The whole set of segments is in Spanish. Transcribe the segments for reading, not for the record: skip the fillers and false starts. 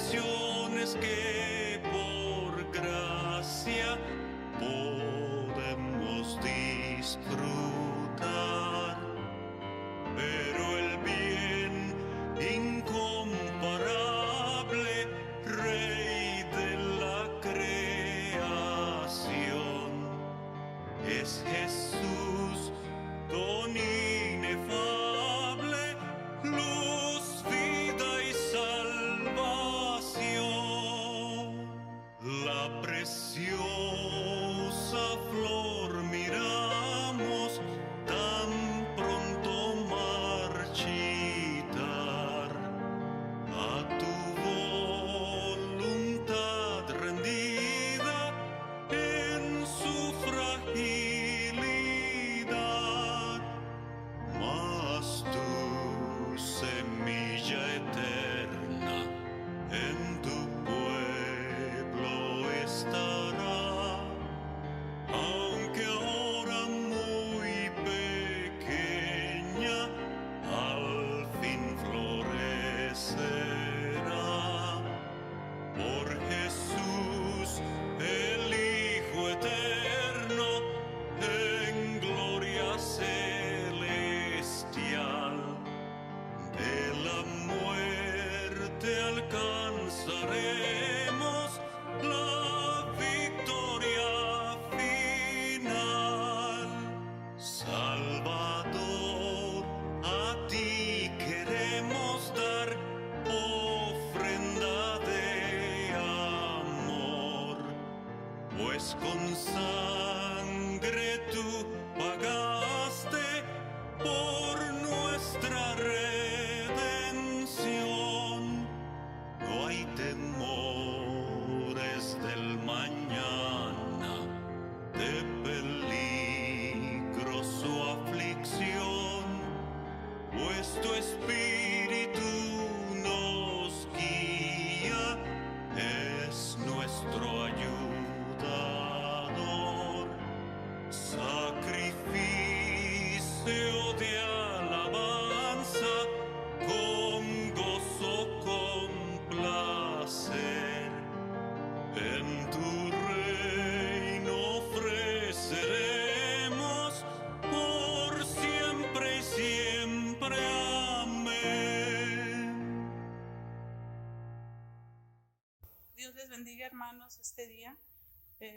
bendiciones que por gracia podemos disfrutar, pero el bien incomparable, Rey de la creación, es Jesús, don inefable, luz, vida y salvación. La preciosa flor miramos tan pronto marchitar, a tu voluntad rendida en su fragilidad, mas tu semilla eterna en tu pueblo estará, aunque ahora muy pequeña, al fin florecerá. Por Jesús, el Hijo eterno, en gloria celestial, de la muerte alcanzaremos la victoria final. Salvador, a ti queremos dar ofrenda de amor, pues con sangre tú pagaste por nuestra redención. No hay temores del mañana, de peligros o aflicción, pues tu Espíritu nos guía, es nuestro ayudador. Sacrificio de alabanza, con gozo, con placer, en tu reino ofreceremos por siempre y siempre. Amén. Dios les bendiga, hermanos, este día.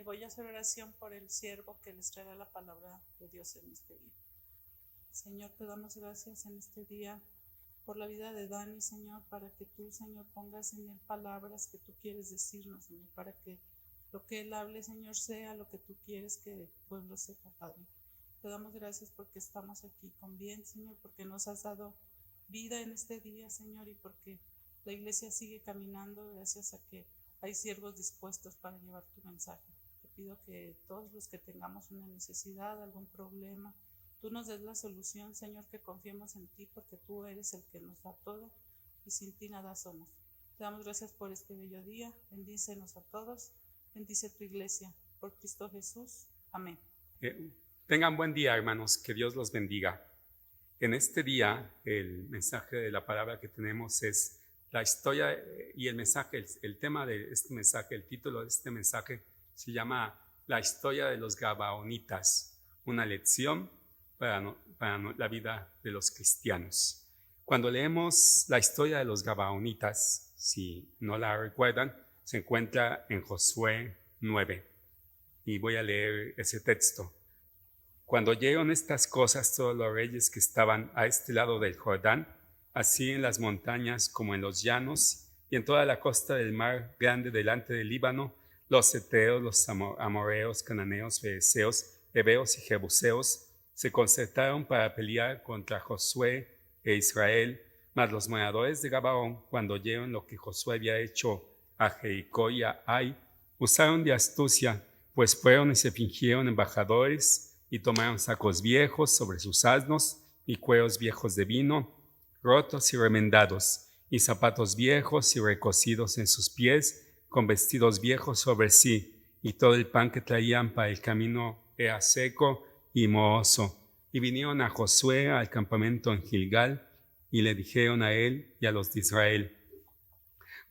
Voy a hacer oración por el siervo que les traerá la palabra de Dios en este día. Señor, te damos gracias en este día por la vida de Dani, Señor, para que tú, Señor, pongas en él palabras que tú quieres decirnos, Señor, para que lo que él hable, Señor, sea lo que tú quieres que el pueblo sepa, Padre. Te damos gracias porque estamos aquí con bien, Señor, porque nos has dado vida en este día, Señor, y porque la iglesia sigue caminando gracias a que hay siervos dispuestos para llevar tu mensaje. Te pido que todos los que tengamos una necesidad, algún problema, tú nos des la solución, Señor, que confiemos en ti, porque tú eres el que nos da todo y sin ti nada somos. Te damos gracias por este bello día. Bendícenos a todos. Bendice tu iglesia. Por Cristo Jesús. Amén. Tengan buen día, hermanos. Que Dios los bendiga. En este día, el mensaje de la palabra que tenemos es la historia y el mensaje, el tema de este mensaje, el título de este mensaje se llama La historia de los Gabaonitas, una lección para la vida de los cristianos. Cuando leemos la historia de los Gabaonitas, si no la recuerdan, se encuentra en Josué 9. Y voy a leer ese texto. Cuando oyeron estas cosas todos los reyes que estaban a este lado del Jordán, así en las montañas como en los llanos y en toda la costa del mar grande delante del Líbano, los heteos, los amoreos, cananeos, fereceos, heveos y jebuseos se concertaron para pelear contra Josué e Israel, mas los moradores de Gabaón, cuando oyeron lo que Josué había hecho a Jericó y a Ai, usaron de astucia, pues fueron y se fingieron embajadores y tomaron sacos viejos sobre sus asnos y cueros viejos de vino, rotos y remendados, y zapatos viejos y recocidos en sus pies, con vestidos viejos sobre sí, y todo el pan que traían para el camino era seco y mohoso. Y vinieron a Josué al campamento en Gilgal, y le dijeron a él y a los de Israel: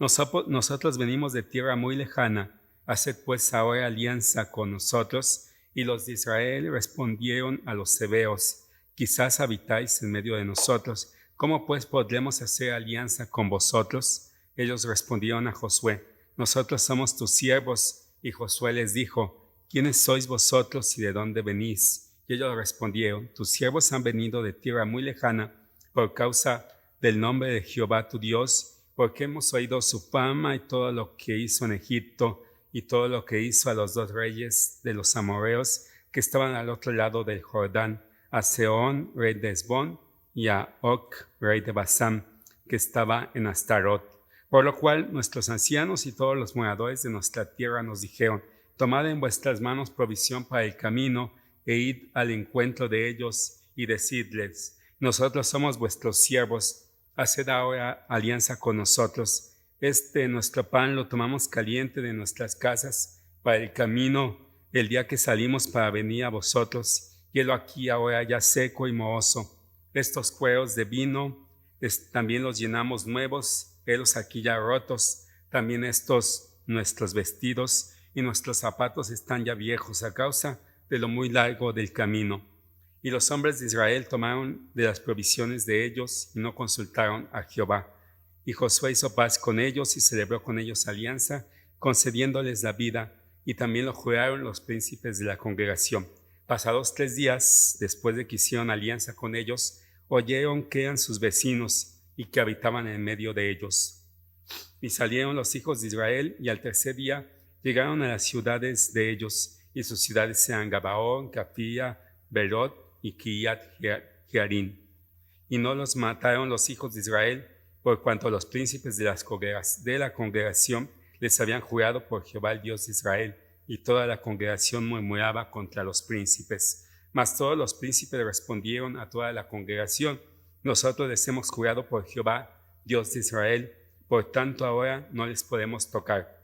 Nosotros venimos de tierra muy lejana, haced pues ahora alianza con nosotros. Y los de Israel respondieron a los heveos: quizás habitáis en medio de nosotros, ¿cómo pues podremos hacer alianza con vosotros? Ellos respondieron a Josué: nosotros somos tus siervos. Y Josué les dijo: ¿quiénes sois vosotros y de dónde venís? Y ellos respondieron: tus siervos han venido de tierra muy lejana por causa del nombre de Jehová tu Dios, porque hemos oído su fama y todo lo que hizo en Egipto y todo lo que hizo a los 2 reyes de los amorreos que estaban al otro lado del Jordán, a Sehón, rey de Hesbón, y a Og, rey de Basán, que estaba en Astarot. Por lo cual nuestros ancianos y todos los moradores de nuestra tierra nos dijeron: tomad en vuestras manos provisión para el camino, e id al encuentro de ellos, y decidles: nosotros somos vuestros siervos, haced ahora alianza con nosotros. Nuestro pan lo tomamos caliente de nuestras casas para el camino el día que salimos para venir a vosotros, y helo aquí ahora ya seco y mohoso. Estos cueros de vino también los llenamos nuevos, helos aquí ya rotos. También estos nuestros vestidos y nuestros zapatos están ya viejos a causa de lo muy largo del camino. Y los hombres de Israel tomaron de las provisiones de ellos y no consultaron a Jehová. Y Josué hizo paz con ellos y celebró con ellos alianza, concediéndoles la vida, y también lo juraron los príncipes de la congregación. Pasados 3 días, después de que hicieron alianza con ellos, oyeron que eran sus vecinos y que habitaban en medio de ellos. Y salieron los hijos de Israel, y al 3er día llegaron a las ciudades de ellos, y sus ciudades eran Gabaón, Cafía, Berot y Kiriat Jearim. Y no los mataron los hijos de Israel, por cuanto los príncipes de la congregación les habían jurado por Jehová el Dios de Israel, y toda la congregación murmuraba contra los príncipes. Mas todos los príncipes respondieron a toda la congregación: nosotros les hemos jurado por Jehová, Dios de Israel, por tanto ahora no les podemos tocar.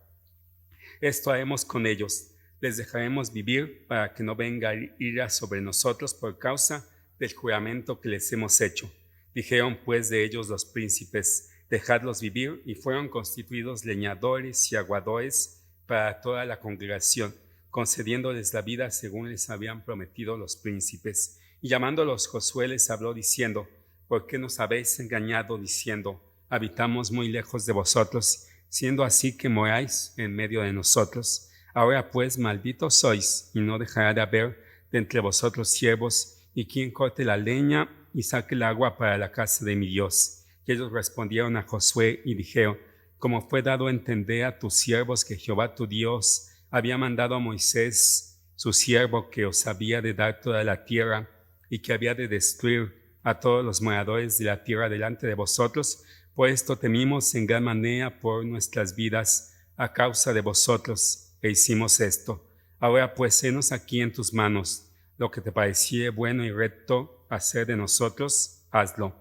Esto haremos con ellos: les dejaremos vivir para que no venga ira sobre nosotros por causa del juramento que les hemos hecho. Dijeron pues de ellos los príncipes: dejadlos vivir, y fueron constituidos leñadores y aguadores para toda la congregación, concediéndoles la vida según les habían prometido los príncipes. Y llamándolos Josué les habló diciendo: ¿por qué nos habéis engañado diciendo: habitamos muy lejos de vosotros, siendo así que moráis en medio de nosotros? Ahora pues malditos sois, y no dejará de haber de entre vosotros siervos, y quien corte la leña y saque el agua para la casa de mi Dios. Y ellos respondieron a Josué y dijeron: como fue dado a entender a tus siervos que Jehová tu Dios había mandado a Moisés, su siervo, que os había de dar toda la tierra, y que había de destruir a todos los moradores de la tierra delante de vosotros, por esto temimos en gran manera por nuestras vidas a causa de vosotros, e hicimos esto. Ahora pues, henos aquí en tus manos. Lo que te pareciere bueno y recto hacer de nosotros, hazlo.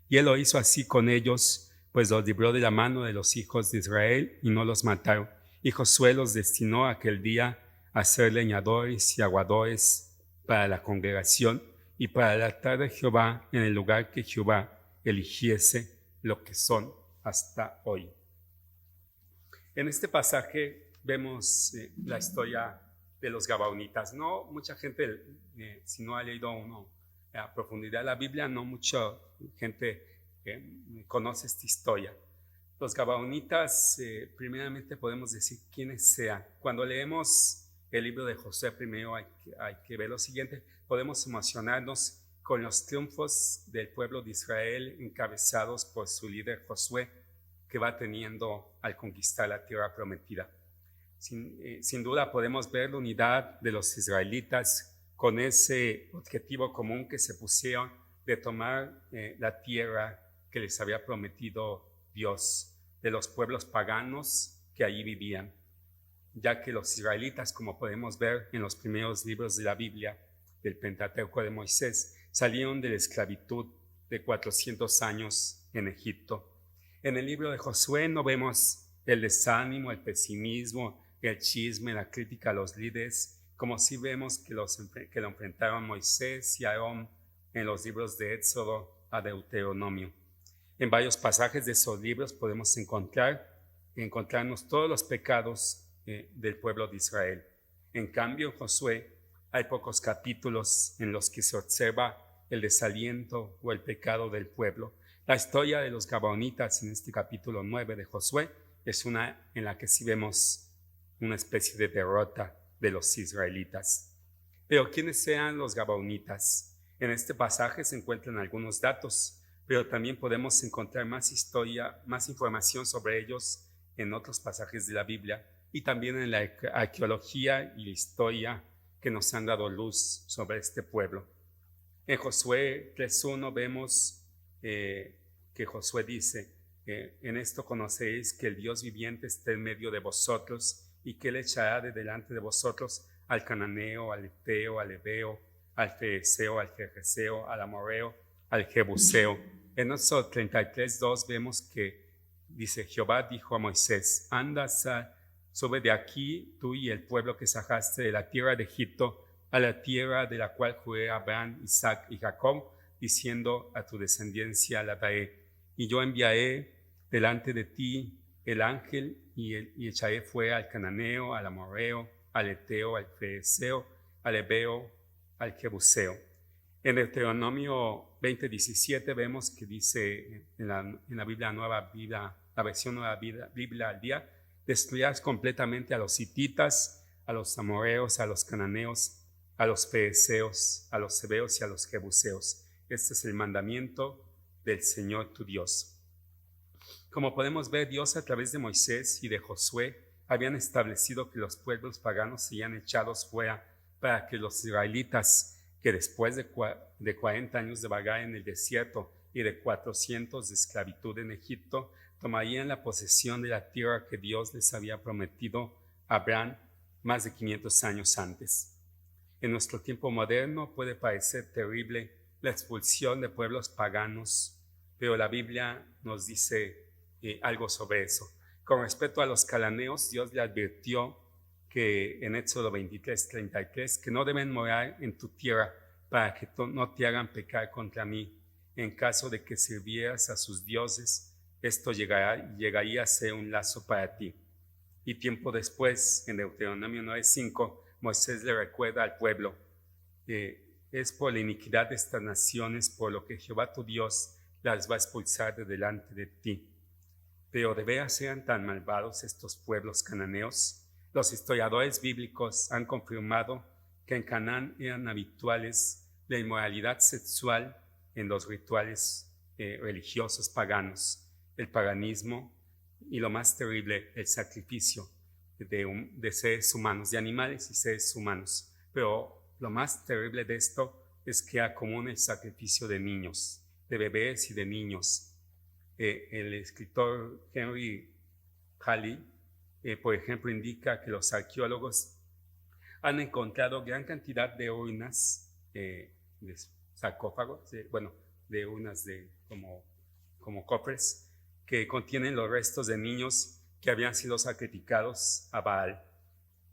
Y él lo hizo así con ellos, pues los libró de la mano de los hijos de Israel y no los mataron. Y Josué los destinó aquel día a ser leñadores y aguadores para la congregación y para el altar de Jehová en el lugar que Jehová eligiese, lo que son hasta hoy. En este pasaje vemos la historia de los gabaonitas. No mucha gente, si no ha leído uno a profundidad la Biblia, no mucha gente conoce esta historia. Los gabaonitas, primeramente podemos decir quiénes sean. Cuando leemos el libro de Josué, primero hay que ver lo siguiente: podemos emocionarnos con los triunfos del pueblo de Israel encabezados por su líder Josué, que va teniendo al conquistar la tierra prometida. Sin duda podemos ver la unidad de los israelitas con ese objetivo común que se pusieron de tomar la tierra que les había prometido Dios de los pueblos paganos que allí vivían, ya que los israelitas, como podemos ver en los primeros libros de la Biblia, del Pentateuco de Moisés, salieron de la esclavitud de 400 años en Egipto. En el libro de Josué no vemos el desánimo, el pesimismo, el chisme, la crítica a los líderes, como sí vemos que lo enfrentaron Moisés y Aarón en los libros de Éxodo a Deuteronomio. En varios pasajes de esos libros podemos encontrar encontrarnos todos los pecados del pueblo de Israel. En cambio, en Josué hay pocos capítulos en los que se observa el desaliento o el pecado del pueblo. La historia de los Gabaonitas en este capítulo 9 de Josué es una en la que sí vemos una especie de derrota de los israelitas. Pero ¿quiénes sean los Gabaonitas? En este pasaje se encuentran algunos datos, pero también podemos encontrar más historia, más información sobre ellos en otros pasajes de la Biblia y también en la arqueología y la historia que nos han dado luz sobre este pueblo. En Josué 3:1 vemos que Josué dice, en esto conoceréis que el Dios viviente está en medio de vosotros y que él echará de delante de vosotros al cananeo, al eteo, al heveo, al fereceo, al gergeseo, al amorreo, al jebuseo. En Éxodo 33:2 vemos que dice, Jehová dijo a Moisés, anda, sube de aquí tú y el pueblo que sacaste de la tierra de Egipto a la tierra de la cual juré a Abraham, Isaac y Jacob, diciendo a tu descendencia la daré. Y yo enviaré delante de ti el ángel y echaré fuera al cananeo, al amorreo, al eteo, al fereceo, al heveo, al jebuseo. En Deuteronomio 20:17 vemos que dice en la Biblia Nueva Vida, la versión Nueva Biblia al día, destruyas completamente a los hititas, a los amorreos, a los cananeos, a los fereceos, a los heveos y a los jebuseos. Este es el mandamiento del Señor tu Dios. Como podemos ver, Dios a través de Moisés y de Josué habían establecido que los pueblos paganos serían echados fuera para que los israelitas, que después de 40 años de vagar en el desierto y de 400 de esclavitud en Egipto, tomarían la posesión de la tierra que Dios les había prometido a Abraham más de 500 años antes. En nuestro tiempo moderno puede parecer terrible la expulsión de pueblos paganos, pero la Biblia nos dice algo sobre eso. Con respecto a los cananeos, Dios le advirtió que en Éxodo 23:33 que no deben morar en tu tierra para que no te hagan pecar contra mí. En caso de que sirvieras a sus dioses, esto llegaría a ser un lazo para ti. Y tiempo después, en Deuteronomio 9:5, Moisés le recuerda al pueblo, es por la iniquidad de estas naciones por lo que Jehová tu Dios las va a expulsar de delante de ti. Pero ¿de veras eran tan malvados estos pueblos cananeos? Los historiadores bíblicos han confirmado que en Canaán eran habituales la inmoralidad sexual en los rituales religiosos paganos, el paganismo y lo más terrible, el sacrificio de seres humanos, de animales y seres humanos. Pero lo más terrible de esto es que era común el sacrificio de niños, de bebés y de niños. El escritor Henry Halley, por ejemplo, indica que los arqueólogos han encontrado gran cantidad de urnas, de sarcófagos, de urnas como cofres, que contienen los restos de niños que habían sido sacrificados a Baal,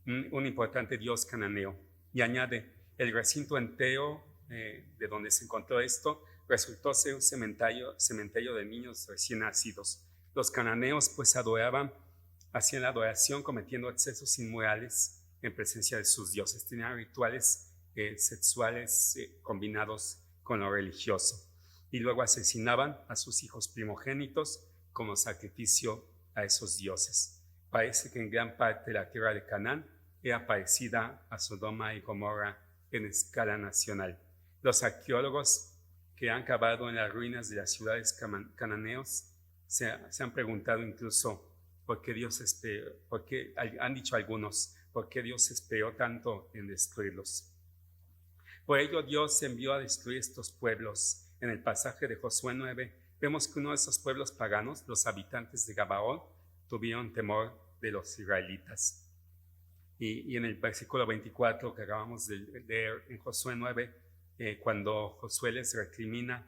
un importante dios cananeo. Y añade, el recinto entero de donde se encontró esto resultó ser un cementerio de niños recién nacidos. Los cananeos pues hacían la adoración cometiendo excesos inmorales en presencia de sus dioses. Tenían rituales sexuales combinados con lo religioso. Y luego asesinaban a sus hijos primogénitos como sacrificio a esos dioses. Parece que en gran parte la tierra de Canaán era parecida a Sodoma y Gomorra en escala nacional. Los arqueólogos que han cavado en las ruinas de las ciudades cananeos se han preguntado incluso por qué Dios han dicho algunos, por qué Dios esperó tanto en destruirlos. Por ello Dios envió a destruir estos pueblos. En el pasaje de Josué 9 vemos que uno de esos pueblos paganos, los habitantes de Gabaón, tuvieron temor de los israelitas. Y en el versículo 24 que acabamos de leer en Josué 9, cuando Josué les recrimina,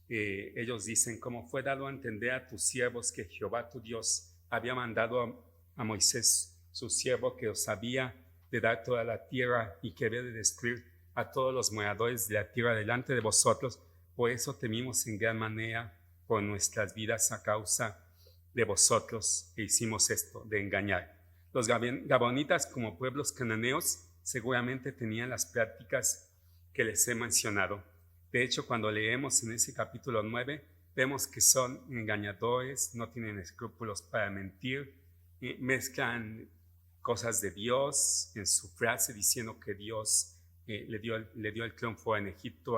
ellos dicen, como fue dado a entender a tus siervos que Jehová tu Dios había mandado a Moisés, su siervo, que os había de dar toda la tierra y que había de destruir a todos los moradores de la tierra delante de vosotros, por eso temimos en gran manera por nuestras vidas a causa de vosotros e hicimos esto, de engañar. Los gabaonitas, como pueblos cananeos, seguramente tenían las prácticas que les he mencionado. De hecho, cuando leemos en ese capítulo 9, vemos que son engañadores, no tienen escrúpulos para mentir, mezclan cosas de Dios en su frase diciendo que Dios le dio el triunfo en Egipto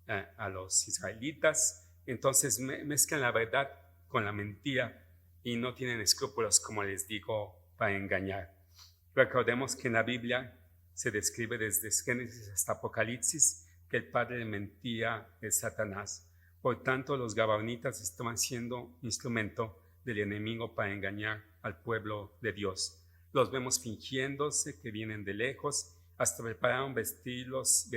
a los israelitas. Entonces mezclan la verdad con la mentira y no tienen escrúpulos, como les digo, para engañar. Recordemos que en la Biblia se describe desde Génesis hasta Apocalipsis que el padre de mentira es Satanás. Por tanto, los gabaonitas estaban siendo instrumento del enemigo para engañar al pueblo de Dios. Los vemos fingiéndose que vienen de lejos, hasta prepararon vestiduras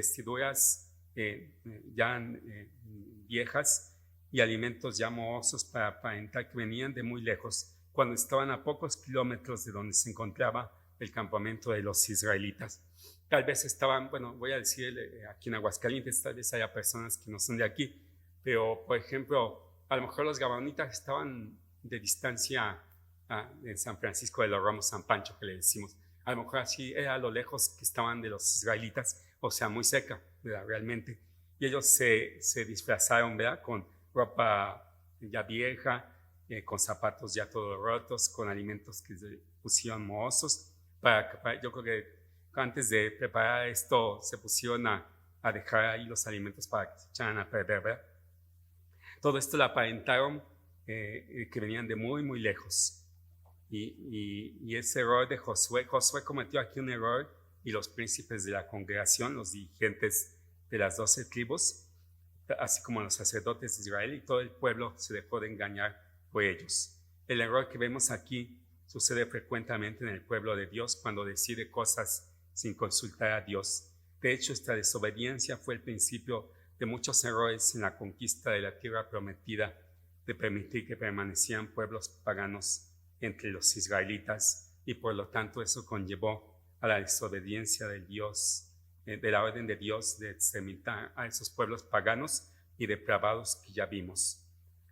viejas y alimentos ya mohosos para aparentar que venían de muy lejos, cuando estaban a pocos kilómetros de donde se encontraba el campamento de los israelitas. Tal vez estaban, voy a decir aquí en Aguascalientes, tal vez haya personas que no son de aquí, pero por ejemplo, a lo mejor los gabaonitas estaban de distancia en San Francisco de los Romos, San Pancho, que le decimos. A lo mejor así era a lo lejos que estaban de los israelitas, o sea, muy cerca, ¿verdad? Realmente. Y ellos se disfrazaron, ¿verdad? Con ropa ya vieja, con zapatos ya todos rotos, con alimentos que se pusieron mohosos. Yo creo que antes de preparar esto se pusieron a dejar ahí los alimentos para que se echaran a perder, ¿verdad? Todo esto lo aparentaron que venían de muy, muy lejos. Y ese error de Josué cometió aquí un error, y los príncipes de la congregación, los dirigentes de las 12 tribus, así como los sacerdotes de Israel y todo el pueblo, se dejó de engañar por ellos. El error que vemos aquí sucede frecuentemente en el pueblo de Dios cuando decide cosas sin consultar a Dios. De hecho, esta desobediencia fue el principio de muchos errores en la conquista de la tierra prometida, de permitir que permanecieran pueblos paganos entre los israelitas, y por lo tanto eso conllevó a la desobediencia de Dios, de la orden de Dios de exterminar a esos pueblos paganos y depravados que ya vimos.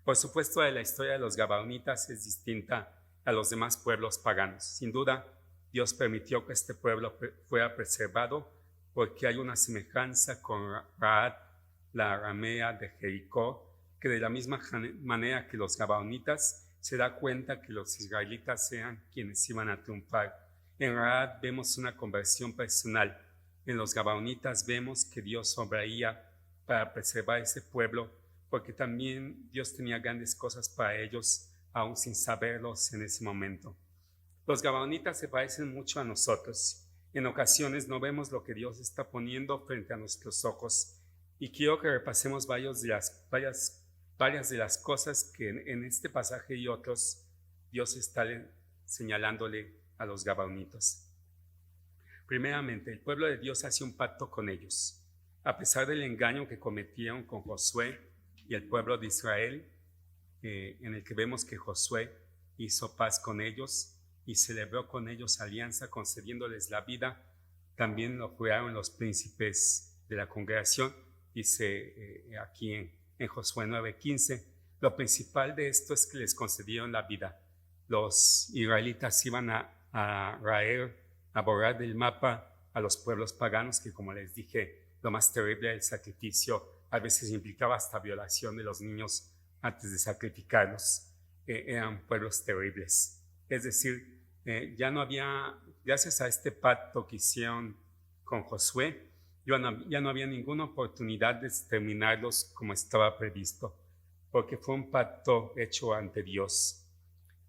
Por supuesto, la historia de los gabaonitas es distinta a los demás pueblos paganos. Sin duda, Dios permitió que este pueblo fuera preservado porque hay una semejanza con Rahab, la aramea de Jericó, que de la misma manera que los gabaonitas se da cuenta que los israelitas sean quienes iban a triunfar. En Rahab vemos una conversión personal. En los gabaonitas vemos que Dios obraría para preservar ese pueblo, porque también Dios tenía grandes cosas para ellos, aún sin saberlos en ese momento. Los gabaonitas se parecen mucho a nosotros. En ocasiones no vemos lo que Dios está poniendo frente a nuestros ojos, y quiero que repasemos varias de las cosas que en este pasaje y otros Dios está señalándole a los gabaonitas. Primeramente, el pueblo de Dios hace un pacto con ellos. A pesar del engaño que cometieron con Josué y el pueblo de Israel, en el que vemos que Josué hizo paz con ellos y celebró con ellos alianza concediéndoles la vida, también lo juraron los príncipes de la congregación. Dice aquí en Josué 9:15, lo principal de esto es que les concedieron la vida. Los israelitas iban a borrar del mapa a los pueblos paganos, que como les dije, lo más terrible del sacrificio a veces implicaba hasta violación de los niños antes de sacrificarlos. Eran pueblos terribles. Es decir, ya no había, gracias a este pacto que hicieron con Josué, ya no había ninguna oportunidad de exterminarlos como estaba previsto, porque fue un pacto hecho ante Dios.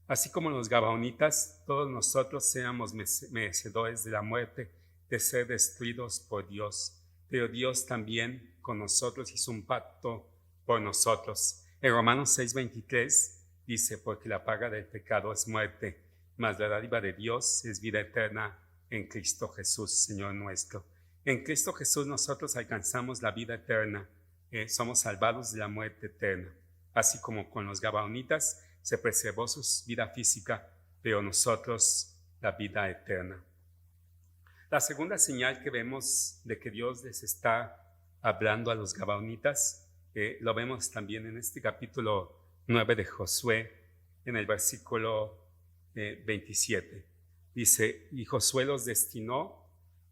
Así como los gabaonitas, todos nosotros éramos merecedores de la muerte, de ser destruidos por Dios, pero Dios también con nosotros hizo un pacto por nosotros. En Romanos 6:23 dice, porque la paga del pecado es muerte, mas la dádiva de Dios es vida eterna en Cristo Jesús, Señor nuestro. En Cristo Jesús nosotros alcanzamos la vida eterna, somos salvados de la muerte eterna. Así como con los gabaonitas se preservó su vida física, pero nosotros la vida eterna. La segunda señal que vemos de que Dios les está hablando a los gabaonitas, lo vemos también en este capítulo 9 de Josué, en el versículo 27. Dice, y Josué los destinó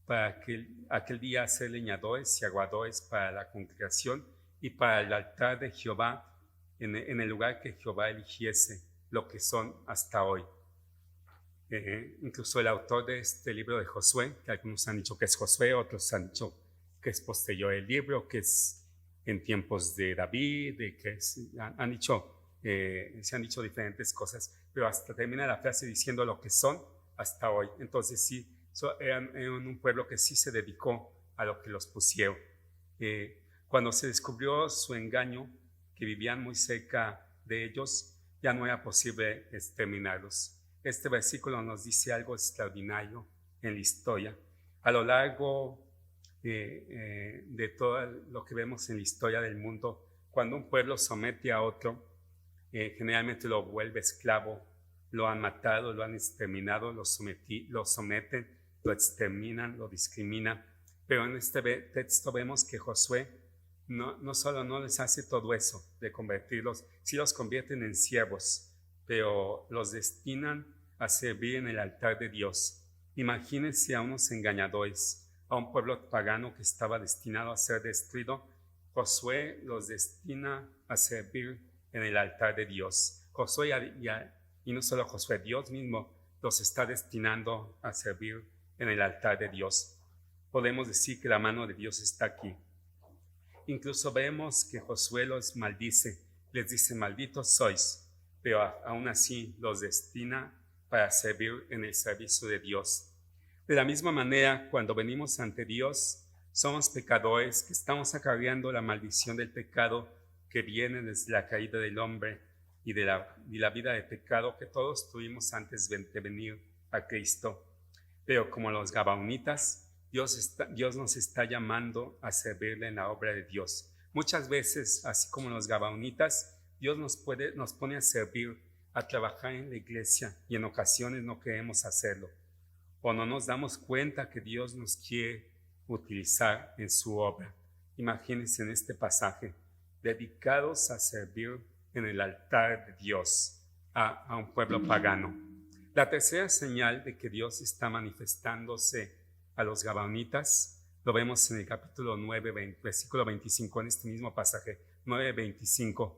para aquel día a ser leñadores y aguadores para la congregación y para el altar de Jehová en el lugar que Jehová eligiese, lo que son hasta hoy. Incluso el autor de este libro de Josué, que algunos han dicho que es Josué, otros han dicho que es posterior el libro, que es en tiempos de David, se han dicho diferentes cosas, pero hasta termina la frase diciendo lo que son hasta hoy. Entonces sí, eran un pueblo que sí se dedicó a lo que los pusieron. Cuando se descubrió su engaño, que vivían muy cerca de ellos, ya no era posible exterminarlos. Este versículo nos dice algo extraordinario en la historia. A lo largo de todo lo que vemos en la historia del mundo, cuando un pueblo somete a otro, generalmente lo vuelve esclavo, lo han matado, lo han exterminado, lo someten, lo exterminan, lo discriminan. Pero en este texto vemos que Josué no solo no les hace todo eso de convertirlos, sí los convierten en siervos, pero los destinan a servir en el altar de Dios. Imagínense a unos engañadores, a un pueblo pagano que estaba destinado a ser destruido. Josué los destina a servir en el altar de Dios. Josué y no solo Josué, Dios mismo los está destinando a servir en el altar de Dios. Podemos decir que la mano de Dios está aquí. Incluso vemos que Josué los maldice, les dice malditos sois, pero aún así los destina para servir en el servicio de Dios. De la misma manera, cuando venimos ante Dios, somos pecadores que estamos acarreando la maldición del pecado que viene desde la caída del hombre y de la vida de pecado que todos tuvimos antes de venir a Cristo. Pero como los gabaonitas, Dios nos está llamando a servirle en la obra de Dios. Muchas veces, así como los gabaonitas, Dios nos pone a servir, a trabajar en la iglesia, y en ocasiones no queremos hacerlo. O no nos damos cuenta que Dios nos quiere utilizar en su obra. Imagínense en este pasaje, dedicados a servir en el altar de Dios a un pueblo pagano. La tercera señal de que Dios está manifestándose a los gabaonitas lo vemos en el capítulo 9, versículo 25, en este mismo pasaje, 9:25.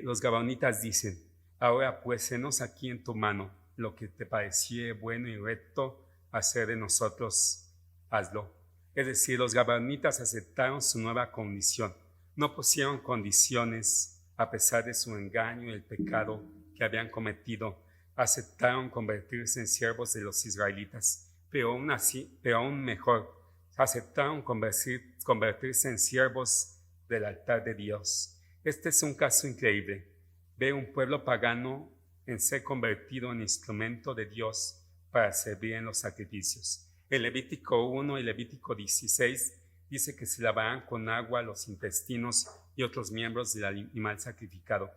Los gabaonitas dicen, ahora pues, henos aquí en tu mano, lo que te pareciere bueno y recto hacer de nosotros, hazlo. Es decir, los gabaonitas aceptaron su nueva condición, no pusieron condiciones a pesar de su engaño y el pecado que habían cometido. Aceptaron convertirse en siervos de los israelitas, pero aún mejor, aceptaron convertirse en siervos del altar de Dios. Este es un caso increíble. Ver un pueblo pagano en ser convertido en instrumento de Dios para servir en los sacrificios. El Levítico 1 y Levítico 16 dice que se lavarán con agua los intestinos y otros miembros del animal sacrificado.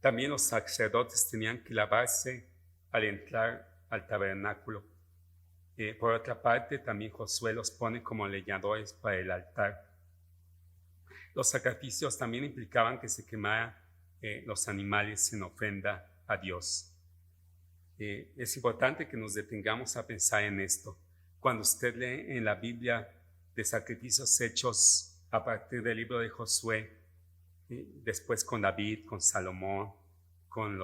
También los sacerdotes tenían que lavarse al entrar al tabernáculo. Por otra parte, también Josué los pone como leñadores para el altar. Los sacrificios también implicaban que se quemaran los animales en ofrenda a Dios. Es importante que nos detengamos a pensar en esto. Cuando usted lee en la Biblia de sacrificios hechos a partir del libro de Josué, después con David, con Salomón, con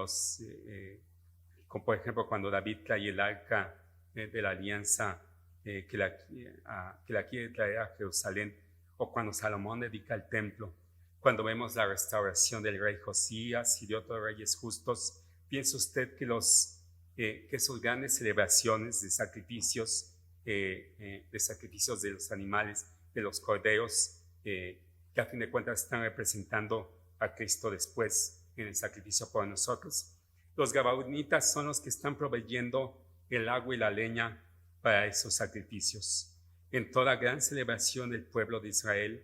por ejemplo, cuando David trae el arca de la alianza que la quiere traer a Jerusalén, o cuando Salomón dedica el templo, cuando vemos la restauración del rey Josías y de otros reyes justos, piensa usted que sus grandes celebraciones de sacrificios de los animales, de los corderos, que a fin de cuentas están representando a Cristo después en el sacrificio por nosotros. Los gabaonitas son los que están proveyendo el agua y la leña para esos sacrificios. En toda gran celebración del pueblo de Israel,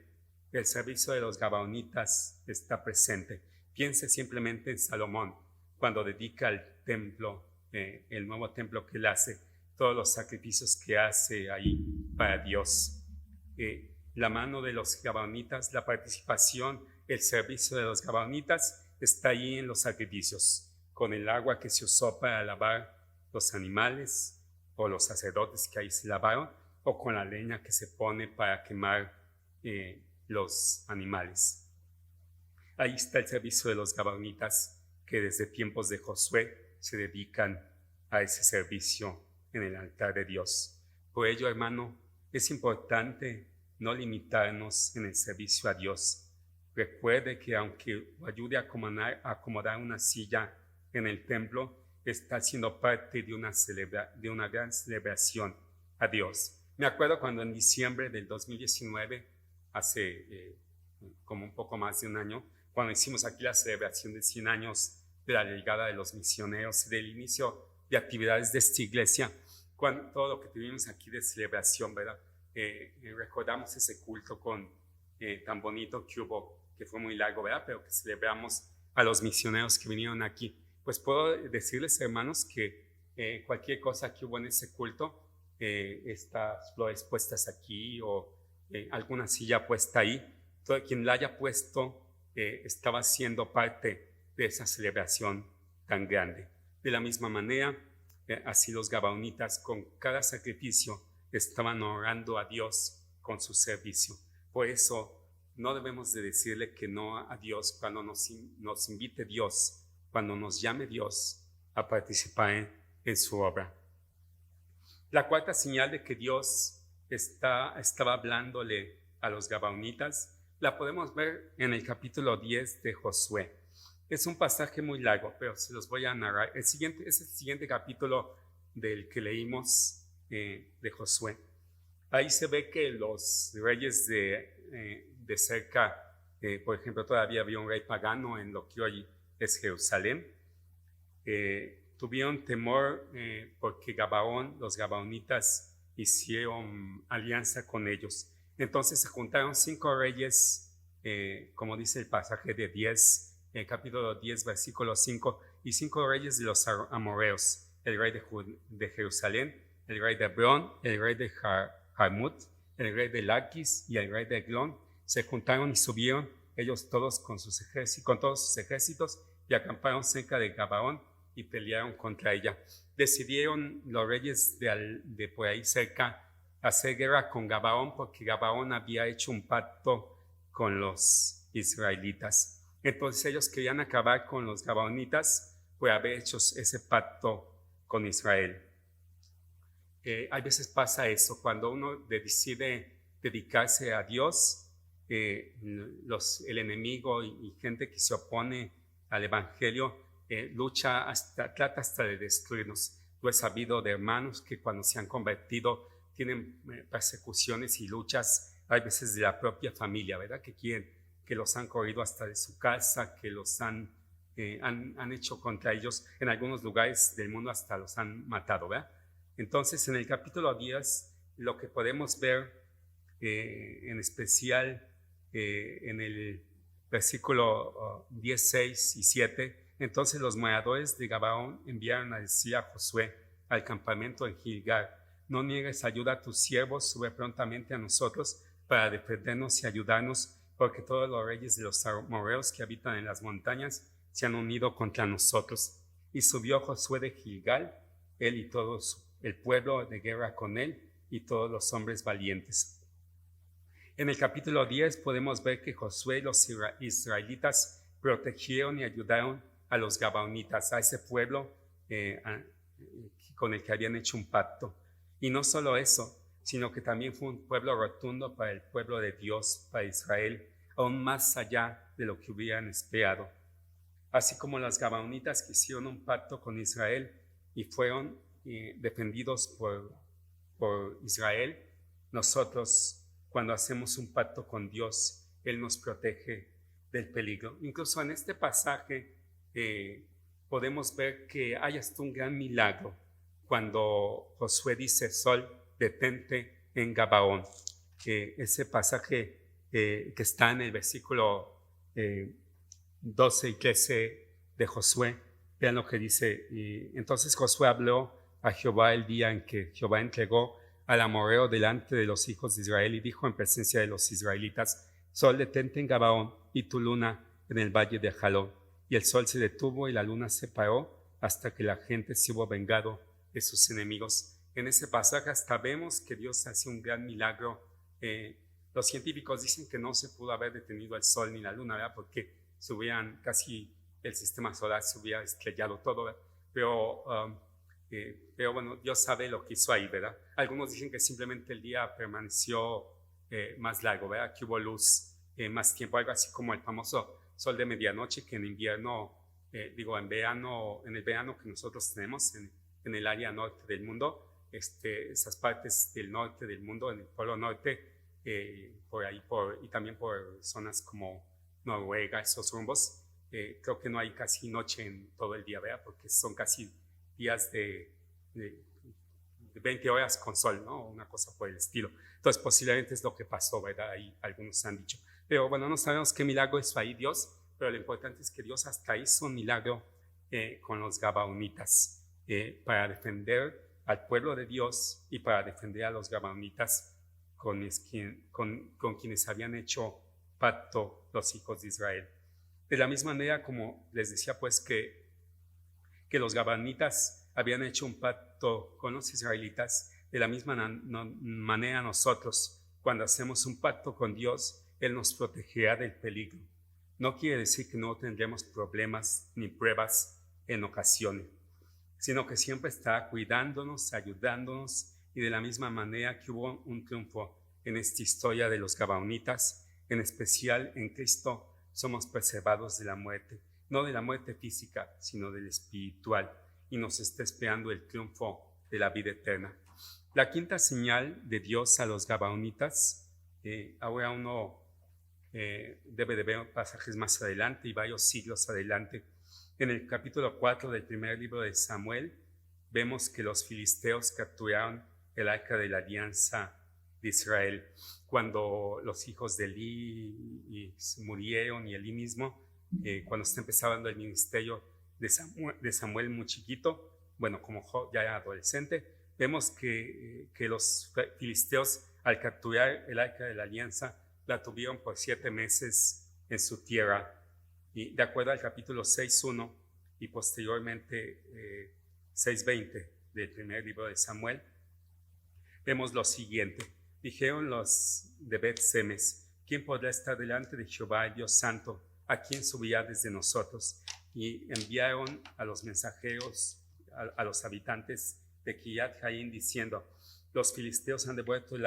el servicio de los gabaonitas está presente. Piense simplemente en Salomón, cuando dedica el templo, el nuevo templo que él hace, todos los sacrificios que hace ahí para Dios. La mano de los gabaonitas, la participación, el servicio de los gabaonitas está ahí en los sacrificios. con el agua que se usó para lavar los animales o los sacerdotes que ahí se lavaron, o con la leña que se pone para quemar los animales. Ahí está el servicio de los gabaonitas, que desde tiempos de Josué se dedican a ese servicio en el altar de Dios. Por ello, hermano, es importante no limitarnos en el servicio a Dios. Recuerde que aunque ayude a acomodar una silla en el templo, está siendo parte de una gran celebración a Dios. Me acuerdo cuando en diciembre del 2019, hace como un poco más de un año, cuando hicimos aquí la celebración de 100 años de la llegada de los misioneros y del inicio de actividades de esta iglesia, todo lo que tuvimos aquí de celebración, ¿verdad? Recordamos ese culto tan bonito que hubo, que fue muy largo, ¿verdad? Pero que celebramos a los misioneros que vinieron aquí. Pues puedo decirles, hermanos, que cualquier cosa que hubo en ese culto, estas flores puestas aquí o alguna silla puesta ahí, todo quien la haya puesto estaba siendo parte de esa celebración tan grande. De la misma manera, así los gabaonitas con cada sacrificio estaban honrando a Dios con su servicio. Por eso no debemos de decirle que no a Dios cuando nos invite Dios, cuando nos llame Dios a participar en su obra. La cuarta señal de que Dios estaba hablándole a los gabaonitas la podemos ver en el capítulo 10 de Josué. Es un pasaje muy largo, pero se los voy a narrar. Es el siguiente capítulo del que leímos de Josué. Ahí se ve que los reyes de cerca, por ejemplo, todavía había un rey pagano en lo que hoy es Jerusalén. Tuvieron temor porque los gabaonitas hicieron alianza con ellos. Entonces se juntaron 5 reyes, como dice el pasaje de 10, capítulo 10, versículo 5, y 5 reyes de los amorreos, el rey de Jerusalén, el rey de Hebrón, el rey de Jarmut, el rey de Laquis y el rey de Eglón, se juntaron y subieron ellos todos con todos sus ejércitos y acamparon cerca de Gabaón y pelearon contra ella. Decidieron los reyes de por ahí cerca hacer guerra con Gabaón porque Gabaón había hecho un pacto con los israelitas. Entonces ellos querían acabar con los gabaonitas por haber hecho ese pacto con Israel. Hay veces pasa eso, cuando uno decide dedicarse a Dios, el enemigo y gente que se opone al evangelio trata hasta de destruirnos. Yo he sabido de hermanos que cuando se han convertido tienen persecuciones y luchas, hay veces de la propia familia, ¿verdad? Que los han corrido hasta de su casa, que los han hecho contra ellos, en algunos lugares del mundo hasta los han matado, ¿verdad? Entonces, en el capítulo 10, lo que podemos ver, en especial en el versículo 10, 6 y 7, entonces los moradores de Gabaón enviaron a decir a Josué al campamento en Gilgal: no niegues ayuda a tus siervos, sube prontamente a nosotros para defendernos y ayudarnos, porque todos los reyes de los amorreos que habitan en las montañas se han unido contra nosotros. Y subió Josué de Gilgal, él y todo el pueblo de guerra con él y todos los hombres valientes. En el capítulo 10 podemos ver que Josué y los israelitas protegieron y ayudaron a los gabaonitas, a ese pueblo con el que habían hecho un pacto. Y no solo eso, sino que también fue un pueblo rotundo para el pueblo de Dios, para Israel, aún más allá de lo que hubieran esperado. Así como los gabaonitas que hicieron un pacto con Israel y fueron defendidos por Israel, nosotros, cuando hacemos un pacto con Dios, Él nos protege del peligro. Incluso en este pasaje podemos ver que hay hasta un gran milagro cuando Josué dice: Sol, detente en Gabaón. Ese pasaje que está en el versículo 12 y 13 de Josué, vean lo que dice: y entonces Josué habló a Jehová el día en que Jehová entregó al amorreo delante de los hijos de Israel, y dijo en presencia de los israelitas: Sol, detente en Gabaón, y tu luna en el valle de Jalón. y el sol se detuvo y la luna se paró hasta que la gente se hubo vengado de sus enemigos. En ese pasaje hasta vemos que Dios hace un gran milagro. Los científicos dicen que no se pudo haber detenido el sol ni la luna, ¿verdad? Porque se hubieran casi el sistema solar se hubiera estrellado todo, ¿verdad? Pero bueno, Dios sabe lo que hizo ahí, ¿verdad? Algunos dicen que simplemente el día permaneció más largo, ¿verdad? Que hubo luz más tiempo, algo así como el famoso sol de medianoche que en invierno, en el verano que nosotros tenemos en el área norte del mundo, esas partes del norte del mundo, en el polo norte, por ahí, y también por zonas como Noruega, esos rumbos, creo que no hay casi noche en todo el día, ¿verdad? Porque son casi días de 20 horas con sol, ¿no? Una cosa por el estilo. Entonces, posiblemente es lo que pasó, ¿verdad? Ahí algunos han dicho. Pero bueno, no sabemos qué milagro hizo ahí Dios, pero lo importante es que Dios hasta hizo un milagro con los gabaonitas para defender al pueblo de Dios y para defender a los gabaonitas con quienes habían hecho pacto los hijos de Israel. De la misma manera, como les decía, pues que los gabaonitas habían hecho un pacto con los israelitas, de la misma manera nosotros, cuando hacemos un pacto con Dios, Él nos protegerá del peligro. No quiere decir que no tendremos problemas ni pruebas en ocasiones, sino que siempre estará cuidándonos, ayudándonos, y de la misma manera que hubo un triunfo en esta historia de los gabaonitas, en especial en Cristo somos preservados de la muerte, no de la muerte física, sino del espiritual, y nos está esperando el triunfo de la vida eterna. La quinta señal de Dios a los gabaonitas, ahora uno debe de ver pasajes más adelante y varios siglos adelante. En el capítulo 4 del primer libro de Samuel, vemos que los filisteos capturaron el arca de la alianza de Israel. Cuando los hijos de Elí murieron, y Elí mismo, cuando está empezando el ministerio de Samuel muy chiquito, bueno, como ya era adolescente, vemos que los filisteos, al capturar el arca de la alianza, la tuvieron por 7 meses en su tierra. Y de acuerdo al capítulo 6:1 y posteriormente 6:20 del primer libro de Samuel, vemos lo siguiente. Dijeron los de Bet-Semes: ¿quién podrá estar delante de Jehová, el Dios Santo? ¿A quién subirá desde nosotros? Y enviaron a los mensajeros, a los habitantes de Kiriat Jaim, diciendo: los filisteos han devuelto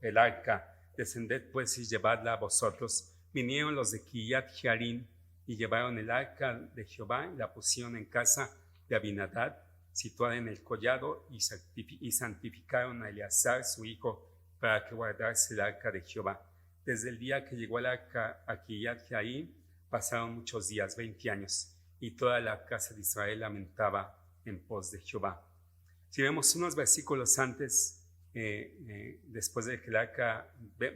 el arca, descended pues y llevadla a vosotros. Vinieron los de Kiriat Jaim y llevaron el arca de Jehová y la pusieron en casa de Abinadab, situada en el collado, y santificaron a Eleazar su hijo para que guardase el arca de Jehová. Desde el día que llegó el arca a Kiriat Jaim pasaron muchos días, 20 años, y toda la casa de Israel lamentaba en pos de Jehová. Si vemos unos versículos antes, después de que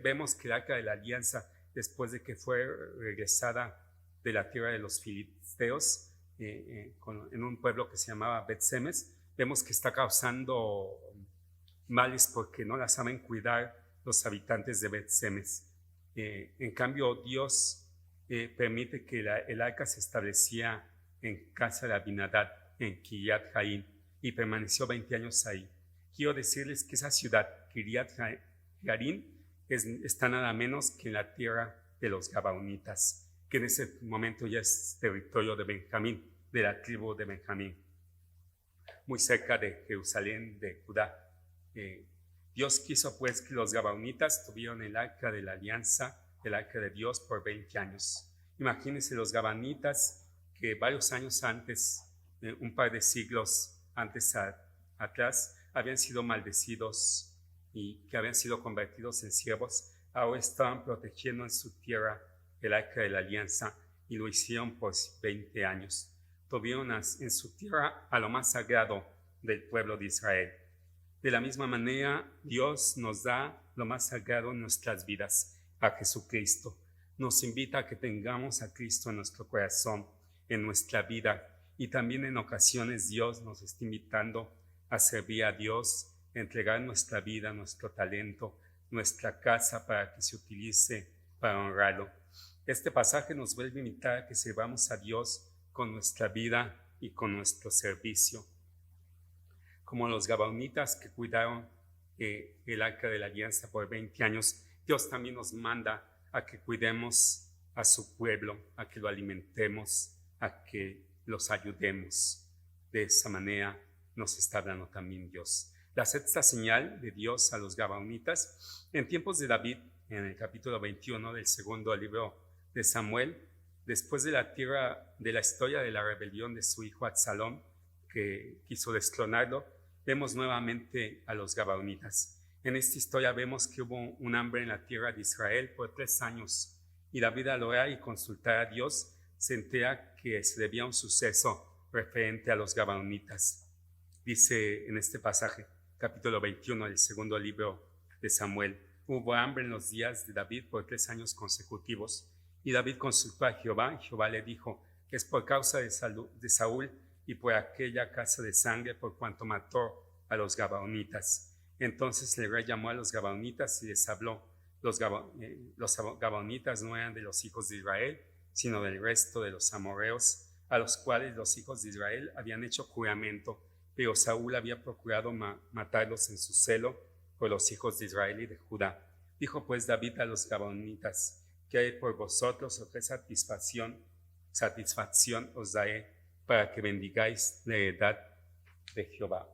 vemos que el arca de la alianza, después de que fue regresada de la tierra de los filisteos, en un pueblo que se llamaba Bet-Semes, vemos que está causando males porque no la saben cuidar los habitantes de Bet-Semes. En cambio, Dios permite que el arca se establecía en casa de Abinadab, en Kiriat Jaim, y permaneció 20 años ahí. Quiero decirles que esa ciudad, Kiriat Jaim, está nada menos que en la tierra de los gabaonitas, que en ese momento ya es territorio de Benjamín, de la tribu de Benjamín, muy cerca de Jerusalén, de Judá. Dios quiso pues que los gabaonitas tuvieran el arca de la alianza, el arca de Dios, por 20 años. Imagínense los gabaonitas que varios años antes, un par de siglos atrás, habían sido maldecidos y que habían sido convertidos en siervos, ahora estaban protegiendo en su tierra el arca de la alianza, y lo hicieron por 20 años. Tuvieron en su tierra a lo más sagrado del pueblo de Israel. De la misma manera, Dios nos da lo más sagrado en nuestras vidas, a Jesucristo. Nos invita a que tengamos a Cristo en nuestro corazón, en nuestra vida, y también en ocasiones Dios nos está invitando a servir a Dios, a entregar nuestra vida, nuestro talento, nuestra casa, para que se utilice para honrarlo. Este pasaje nos vuelve a invitar a que sirvamos a Dios con nuestra vida y con nuestro servicio. Como los gabaonitas que cuidaron el arca de la alianza por 20 años, Dios también nos manda a que cuidemos a su pueblo, a que lo alimentemos, a que los ayudemos. De esa manera nos está hablando también Dios. La sexta señal de Dios a los gabaonitas, en tiempos de David, en el capítulo 21 del segundo libro de Samuel, después de la historia de la rebelión de su hijo Absalón, que quiso desclonarlo, vemos nuevamente a los gabaonitas. En esta historia vemos que hubo un hambre en la tierra de Israel por 3 años, y David, al orar y consultar a Dios, se entera que se debía un suceso referente a los gabaonitas. Dice en este pasaje, capítulo 21 del segundo libro de Samuel: hubo hambre en los días de David por 3 años consecutivos, y David consultó a Jehová, y Jehová le dijo: es por causa de Saúl y por aquella casa de sangre, por cuanto mató a los gabaonitas. Entonces el rey llamó a los gabaonitas y les habló. Los gabaonitas no eran de los hijos de Israel, sino del resto de los amorreos, a los cuales los hijos de Israel habían hecho juramento, pero Saúl había procurado matarlos en su celo por los hijos de Israel y de Judá. Dijo pues David a los gabaonitas: ¿qué hay por vosotros? ¿O qué satisfacción os daré para que bendigáis la heredad de Jehová?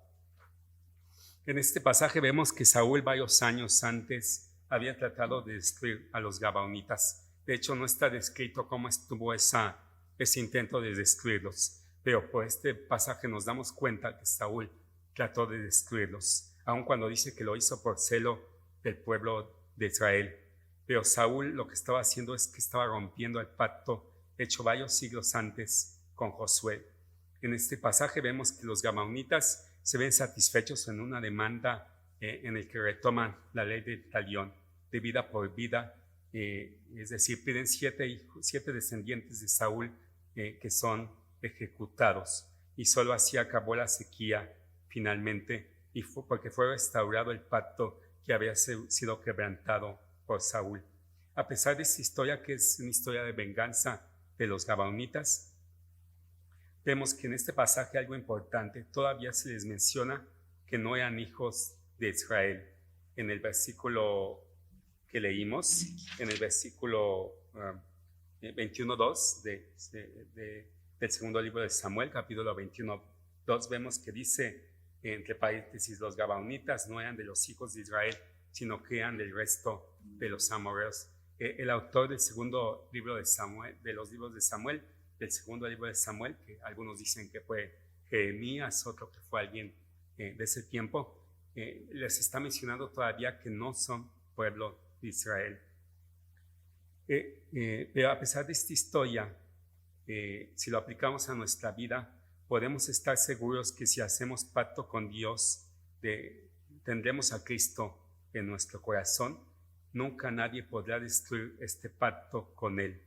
En este pasaje vemos que Saúl varios años antes había tratado de destruir a los gabaonitas. De hecho, no está descrito cómo estuvo ese intento de destruirlos, pero por este pasaje nos damos cuenta que Saúl trató de destruirlos, aun cuando dice que lo hizo por celo del pueblo de Israel. Pero Saúl lo que estaba haciendo es que estaba rompiendo el pacto hecho varios siglos antes con Josué. En este pasaje vemos que los gabaonitas se ven satisfechos en una demanda en el que retoman la ley del talión, de vida por vida, es decir, piden 7 descendientes de Saúl que son ejecutados, y solo así acabó la sequía finalmente, y porque fue restaurado el pacto que había sido quebrantado por Saúl. A pesar de esta historia, que es una historia de venganza de los gabaonitas, vemos que en este pasaje algo importante: todavía se les menciona que no eran hijos de Israel. En el versículo que leímos, en el versículo 21:2 del segundo libro de Samuel, capítulo 21:2, vemos que dice, entre paréntesis, los gabaonitas no eran de los hijos de Israel, sino que eran del resto de los amorreos. El autor del segundo libro de Samuel, de los libros de Samuel, del segundo libro de Samuel, que algunos dicen que fue Jeremías, otro que fue alguien de ese tiempo, les está mencionando todavía que no son pueblo de Israel. Pero a pesar de esta historia, si lo aplicamos a nuestra vida, podemos estar seguros que si hacemos pacto con Dios, tendremos a Cristo en nuestro corazón. Nunca nadie podrá destruir este pacto con Él.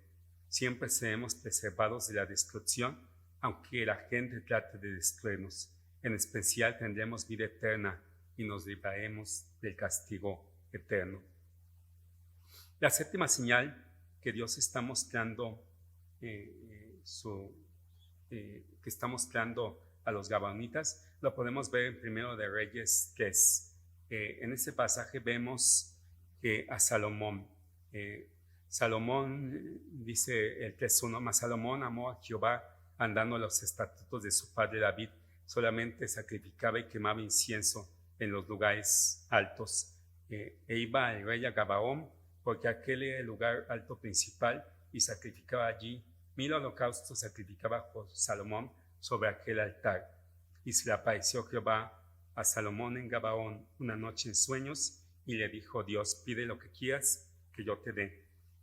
Siempre seremos preservados de la destrucción, aunque la gente trate de destruirnos. En especial tendremos vida eterna y nos libraremos del castigo eterno. La séptima señal que Dios está mostrando, que está mostrando a los gabaonitas, lo podemos ver en Primero de Reyes 3. En ese pasaje vemos que a Salomón, dice el 3:1, mas Salomón amó a Jehová andando los estatutos de su padre David, solamente sacrificaba y quemaba incienso en los lugares altos. Iba el rey a Gabaón, porque aquel era el lugar alto principal, y sacrificaba allí 1000 holocaustos, sacrificaba Salomón sobre aquel altar. Y se le apareció Jehová a Salomón en Gabaón una noche en sueños, y le dijo Dios: pide lo que quieras que yo te dé.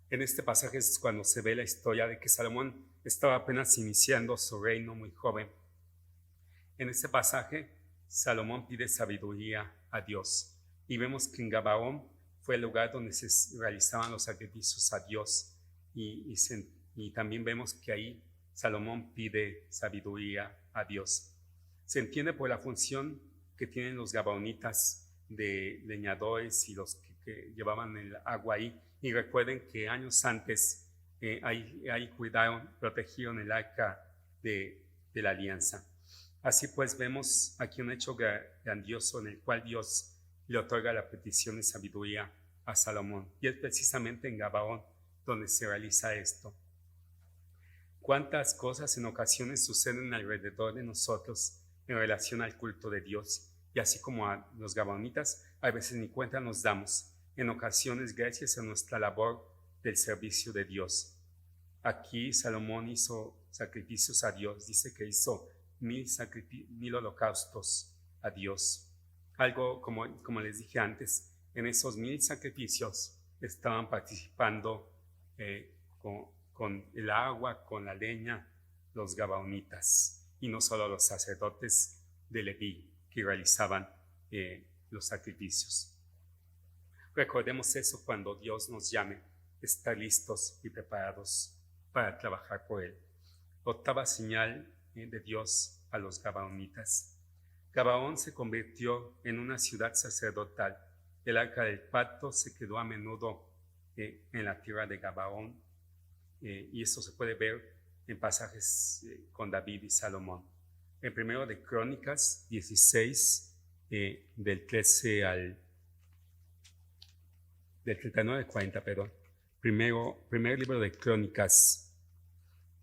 En este pasaje es cuando se ve la historia de que Salomón estaba apenas iniciando su reino, muy joven. En este pasaje Salomón pide sabiduría a Dios, y vemos que en Gabaón fue el lugar donde se realizaban los sacrificios a Dios, y también vemos que ahí Salomón pide sabiduría a Dios. Se entiende por la función que tienen los gabaonitas de leñadores y los que llevaban el agua ahí. Y recuerden que años antes ahí cuidaron, protegieron el arca de la alianza. Así pues vemos aquí un hecho grandioso en el cual Dios le otorga la petición de sabiduría a Salomón. Y es precisamente en Gabaón donde se realiza esto. Cuántas cosas en ocasiones suceden alrededor de nosotros en relación al culto de Dios. Y así como a los gabaonitas, a veces ni cuenta nos damos. En ocasiones, gracias a nuestra labor del servicio de Dios. Aquí Salomón hizo sacrificios a Dios. Dice que hizo 1000 holocaustos a Dios. Algo como les dije antes, en esos 1000 sacrificios estaban participando con el agua, con la leña, los gabaonitas, y no solo los sacerdotes de Leví que realizaban los sacrificios. Recordemos eso cuando Dios nos llame, estar listos y preparados para trabajar por Él. Octava señal de Dios a los gabaonitas. Gabaón se convirtió en una ciudad sacerdotal. El arca del pacto se quedó a menudo en la tierra de Gabaón, y esto se puede ver en pasajes con David y Salomón. En primero de Crónicas 16, del 13 al del 39 al 40, perdón. Primer libro de Crónicas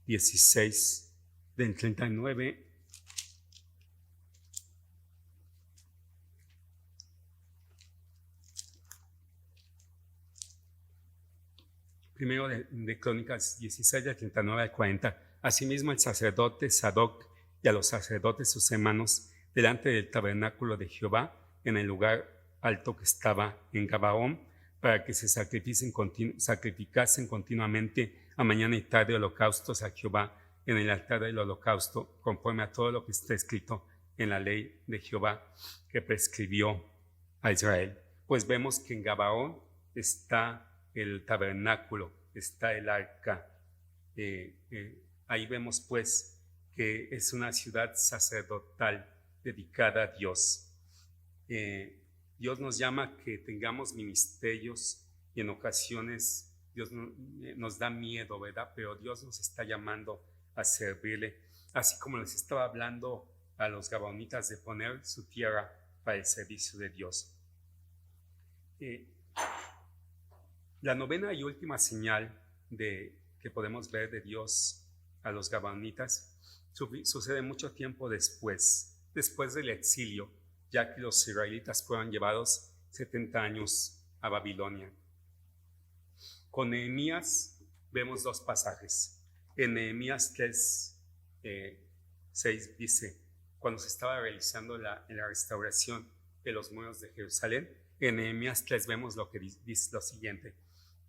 16, del 39 Primero de Crónicas 16, del 39 al 40. Asimismo, el sacerdote Sadoc y a los sacerdotes sus hermanos delante del tabernáculo de Jehová en el lugar alto que estaba en Gabaón, para que se sacrificasen continuamente a mañana y tarde holocaustos a Jehová en el altar del holocausto, conforme a todo lo que está escrito en la ley de Jehová que prescribió a Israel. Pues vemos que en Gabaón está el tabernáculo, está el arca. Ahí vemos pues que es una ciudad sacerdotal dedicada a Dios. Dios nos llama a que tengamos ministerios y en ocasiones Dios nos da miedo, ¿verdad? Pero Dios nos está llamando a servirle, así como les estaba hablando a los gabaonitas de poner su tierra para el servicio de Dios. La novena y última señal que podemos ver de Dios a los gabaonitas sucede mucho tiempo después del exilio, ya que los israelitas fueron llevados 70 años a Babilonia. Con Nehemías vemos dos pasajes. En Nehemías 3, 6 dice, cuando se estaba realizando la restauración de los muros de Jerusalén, en Nehemías 3 vemos lo que dice lo siguiente: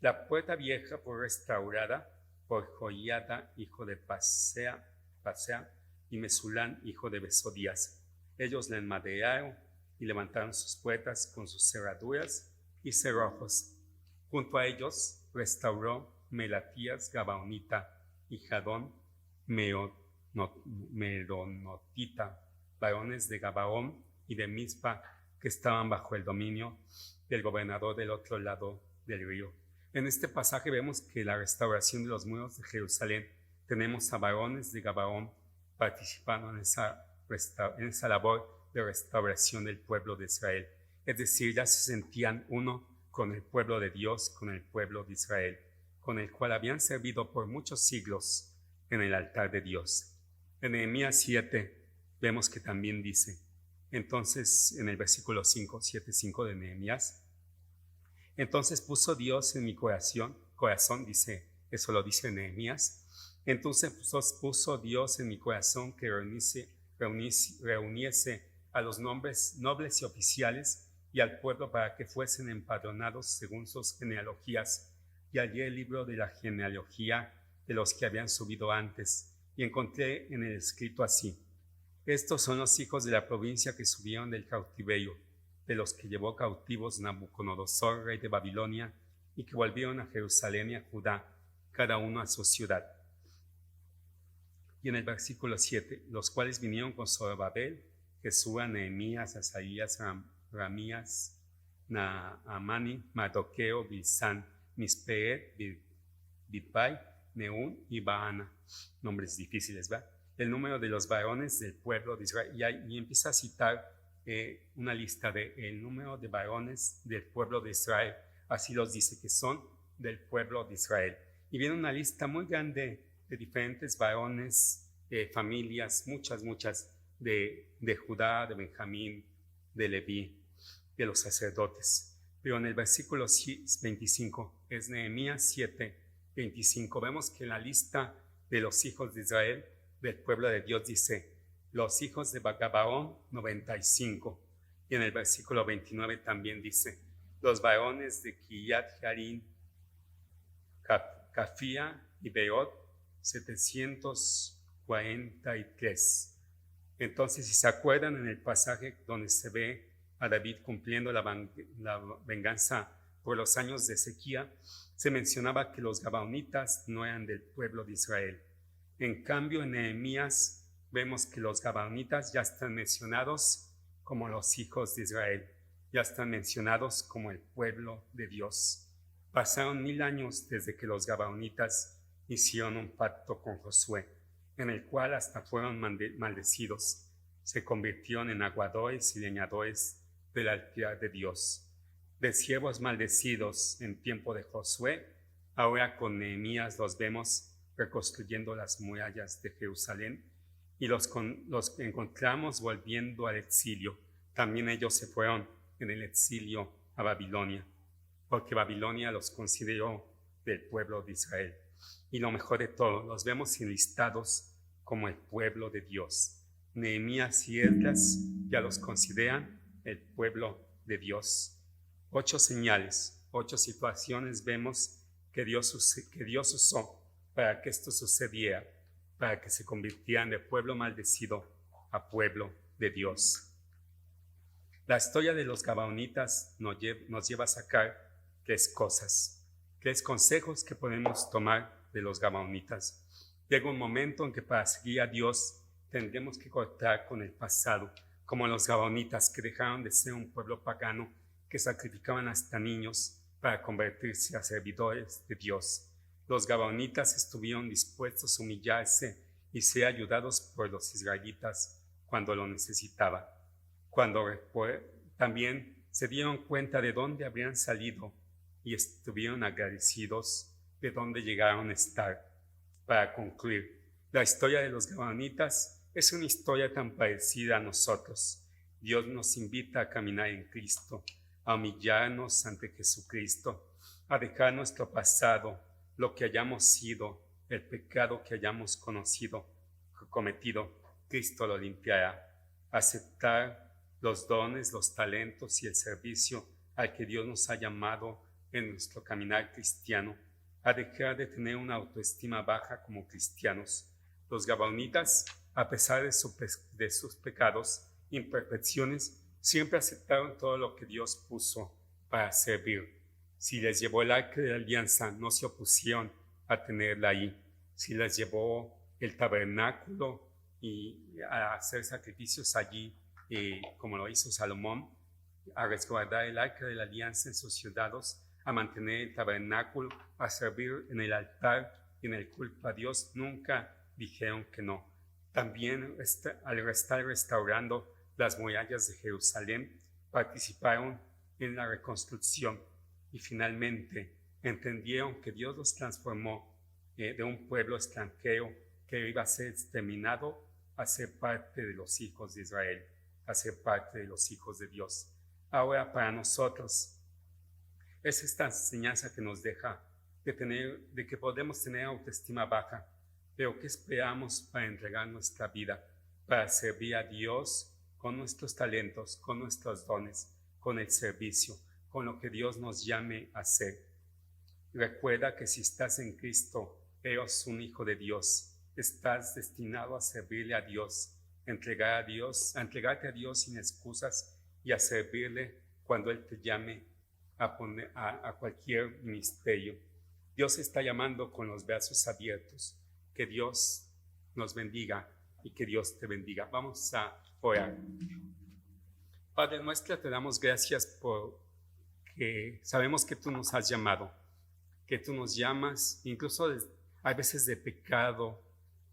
la puerta vieja fue restaurada por Joiada, hijo de Pasea, y Mesulán, hijo de Besodías. Ellos la enmaderaron y levantaron sus puertas con sus cerraduras y cerrojos. Junto a ellos restauró Melatías Gabaonita y Jadón Meronotita, varones de Gabaón y de Mizpa, que estaban bajo el dominio del gobernador del otro lado del río. En este pasaje vemos que la restauración de los muros de Jerusalén, tenemos a varones de Gabaón participando en esa labor de restauración del pueblo de Israel. Es decir, ya se sentían uno con el pueblo de Dios, con el pueblo de Israel, con el cual habían servido por muchos siglos en el altar de Dios. En Nehemías 7 vemos que también dice, entonces en el versículo 5 de Nehemías, entonces puso Dios en mi corazón, dice, eso lo dice Nehemías, entonces puso Dios en mi corazón que reuniese a los nobles y oficiales y al pueblo para que fuesen empadronados según sus genealogías. Y hallé el libro de la genealogía de los que habían subido antes, y encontré en el escrito así: estos son los hijos de la provincia que subieron del cautiverio, de los que llevó cautivos Nabucodonosor, rey de Babilonia, y que volvieron a Jerusalén y a Judá, cada uno a su ciudad. Y en el versículo 7, los cuales vinieron con Zorobabel, Jesúa, Nehemías, Asaías, Ramías, Naamani, Mardoqueo, Bilsán, Mispeet, Bigvai Neún y Baana. Nombres difíciles, ¿verdad? El número de los varones del pueblo de Israel. Y empieza a citar una lista del número de varones del pueblo de Israel. Así los dice, que son del pueblo de Israel. Y viene una lista muy grande de diferentes varones, familias, muchas de Judá, de Benjamín, de Leví, de los sacerdotes. Pero en el versículo 25, es Nehemías 7, 25, vemos que en la lista de los hijos de Israel, del pueblo de Dios, dice, los hijos de Gabaón, 95. Y en el versículo 29 también dice, los varones de Kiriat Jearim, Cafía y Beot, 743. Entonces, si se acuerdan, en el pasaje donde se ve a David cumpliendo la venganza por los años de sequía, se mencionaba que los gabaonitas no eran del pueblo de Israel. En cambio, en Nehemías vemos que los gabaonitas ya están mencionados como los hijos de Israel, ya están mencionados como el pueblo de Dios. Pasaron 1000 años desde que los gabaonitas hicieron un pacto con Josué, en el cual hasta fueron maldecidos. Se convirtieron en aguadores y leñadores del altar de Dios. De siervos maldecidos en tiempo de Josué, ahora con Nehemías los vemos reconstruyendo las murallas de Jerusalén, y los encontramos volviendo al exilio. También ellos se fueron en el exilio a Babilonia, porque Babilonia los consideró del pueblo de Israel. Y lo mejor de todo, los vemos enlistados como el pueblo de Dios. Nehemías y Esdras ya los consideran el pueblo de Dios. 8 señales, 8 situaciones vemos que Dios usó para que esto sucediera, para que se convirtieran de pueblo maldecido a pueblo de Dios. La historia de los gabaonitas nos lleva a sacar 3 cosas, 3 consejos que podemos tomar de los gabaonitas. Llega un momento en que para seguir a Dios tendremos que cortar con el pasado, como los gabaonitas, que dejaron de ser un pueblo pagano que sacrificaban hasta niños para convertirse a servidores de Dios. Los gabaonitas estuvieron dispuestos a humillarse y ser ayudados por los israelitas cuando lo necesitaban. También se dieron cuenta de dónde habían salido y estuvieron agradecidos de dónde llegaron a estar. Para concluir, la historia de los gabaonitas es una historia tan parecida a nosotros. Dios nos invita a caminar en Cristo, a humillarnos ante Jesucristo, a dejar nuestro pasado, lo que hayamos sido, el pecado que hayamos cometido. Cristo lo limpiará. Aceptar los dones, los talentos y el servicio al que Dios nos ha llamado en nuestro caminar cristiano, a dejar de tener una autoestima baja como cristianos. Los gabaonitas, a pesar de sus pecados, imperfecciones, siempre aceptaron todo lo que Dios puso para servir. Si les llevó el arca de la alianza, no se opusieron a tenerla ahí. Si les llevó el tabernáculo y a hacer sacrificios allí, como lo hizo Salomón, a resguardar el arca de la alianza en sus ciudades, a mantener el tabernáculo, a servir en el altar y en el culto a Dios, nunca dijeron que no. También al estar restaurando las murallas de Jerusalén, participaron en la reconstrucción y finalmente entendieron que Dios los transformó de un pueblo extranjero que iba a ser exterminado a ser parte de los hijos de Israel, a ser parte de los hijos de Dios. Ahora para nosotros es esta enseñanza que nos deja de que podemos tener autoestima baja, pero que esperamos para entregar nuestra vida, para servir a Dios con nuestros talentos, con nuestros dones, con el servicio, con lo que Dios nos llame a hacer. Recuerda que si estás en Cristo, eres un hijo de Dios. Estás destinado a servirle a Dios, a entregarte a Dios sin excusas y a servirle cuando Él te llame a cualquier ministerio. Dios está llamando con los brazos abiertos. Que Dios nos bendiga y que Dios te bendiga. Vamos a orar. Padre nuestro, te damos gracias porque sabemos que tú nos has llamado, que tú nos llamas incluso hay veces de pecado,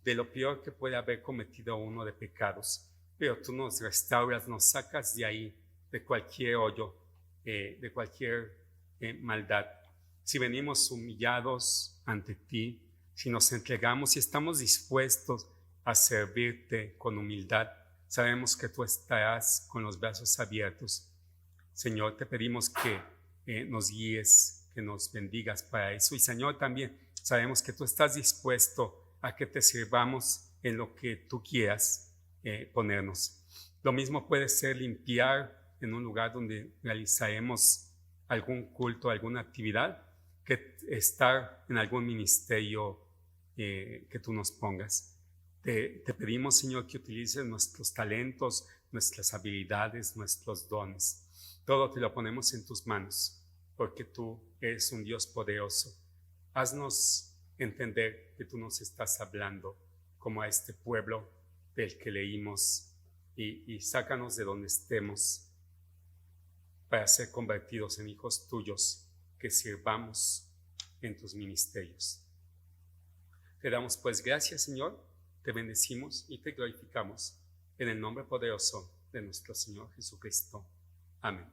de lo peor que puede haber cometido uno de pecados, pero tú nos restauras, nos sacas de ahí, de cualquier hoyo, de cualquier maldad. Si venimos humillados ante ti, si nos entregamos y estamos dispuestos a servirte con humildad, sabemos que tú estarás con los brazos abiertos. Señor, te pedimos que nos guíes, que nos bendigas para eso. Y Señor, también sabemos que tú estás dispuesto a que te sirvamos en lo que tú quieras ponernos. Lo mismo puede ser limpiar en un lugar donde realizaremos algún culto, alguna actividad, que estar en algún ministerio que tú nos pongas. Te pedimos, Señor, que utilices nuestros talentos, nuestras habilidades, nuestros dones. Todo te lo ponemos en tus manos, porque tú eres un Dios poderoso. Haznos entender que tú nos estás hablando como a este pueblo del que leímos y sácanos de donde estemos para ser convertidos en hijos tuyos que sirvamos en tus ministerios. Te damos pues gracias, Señor, te bendecimos y te glorificamos en el nombre poderoso de nuestro Señor Jesucristo. Amén.